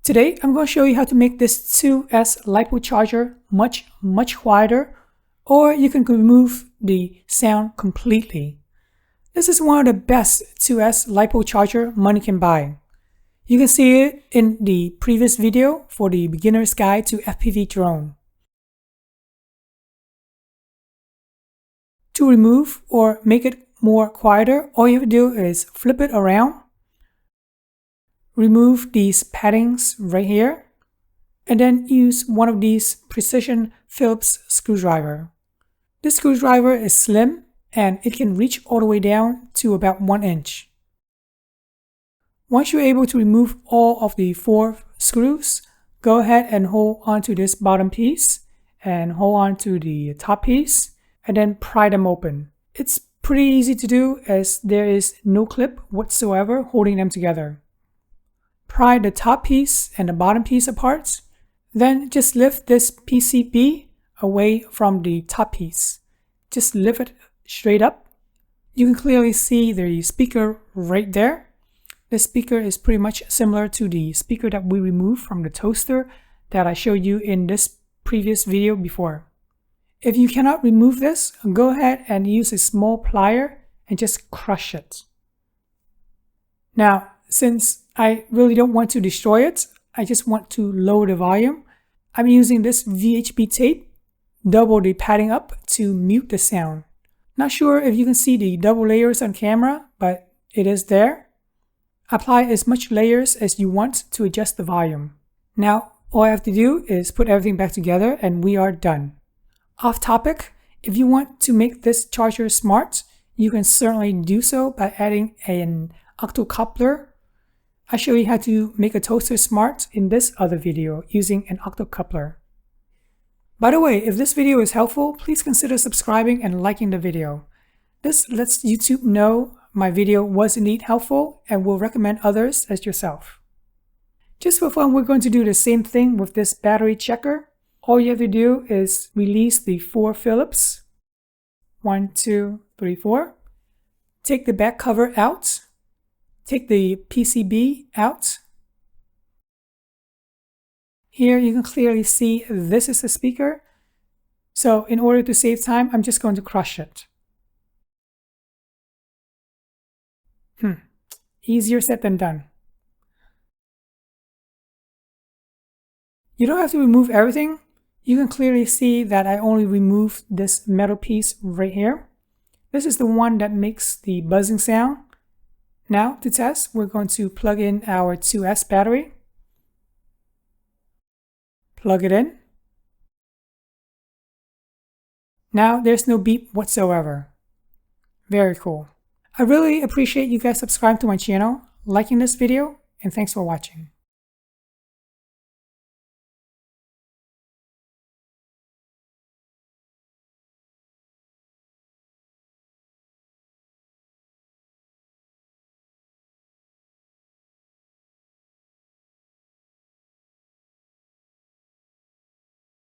Today, I'm going to show you how to make this 2S LiPo charger much quieter, or you can remove the sound completely. This is one of the best 2S LiPo charger money can buy. You can see it in the previous video for the beginner's guide to FPV drone. To remove or make it more quieter, all you have to do is flip it around. Remove these paddings right here, and then use one of these precision Phillips screwdriver. This screwdriver is slim and it can reach all the way down to about 1 inch. Once you're able to remove all of the 4 screws, go ahead and hold onto this bottom piece and hold on to the top piece and then pry them open. It's pretty easy to do as there is no clip whatsoever holding them together. Pry the top piece and the bottom piece apart, then just lift this PCB away from the top piece. Just lift it straight up. You can clearly see the speaker right there. The speaker is pretty much similar to the speaker that we removed from the toaster that I showed you in this previous video before. If you cannot remove this, go ahead and use a small plier and just crush it. Now, since I really don't want to destroy it, I just want to lower the volume, I'm using this VHB tape, double the padding up to mute the sound. Not sure if you can see the double layers on camera, but it is there. Apply as much layers as you want to adjust the volume. Now, all I have to do is put everything back together and we are done. Off topic, if you want to make this charger smart, you can certainly do so by adding an octocoupler. I show you how to make a toaster smart in this other video using an octocoupler. By the way, if this video is helpful, please consider subscribing and liking the video. This lets YouTube know my video was indeed helpful and will recommend others as yourself. Just for fun, we're going to do the same thing with this battery checker. All you have to do is release the 4 Phillips. 1, 2, 3, 4. Take the back cover out. Take the PCB out. Here you can clearly see this is the speaker. So in order to save time, I'm just going to crush it. Easier said than done. You don't have to remove everything. You can clearly see that I only removed this metal piece right here. This is the one that makes the buzzing sound. Now to test, we're going to plug in our 2S battery. Plug it in. Now there's no beep whatsoever. Very cool. I really appreciate you guys subscribing to my channel, liking this video, and thanks for watching.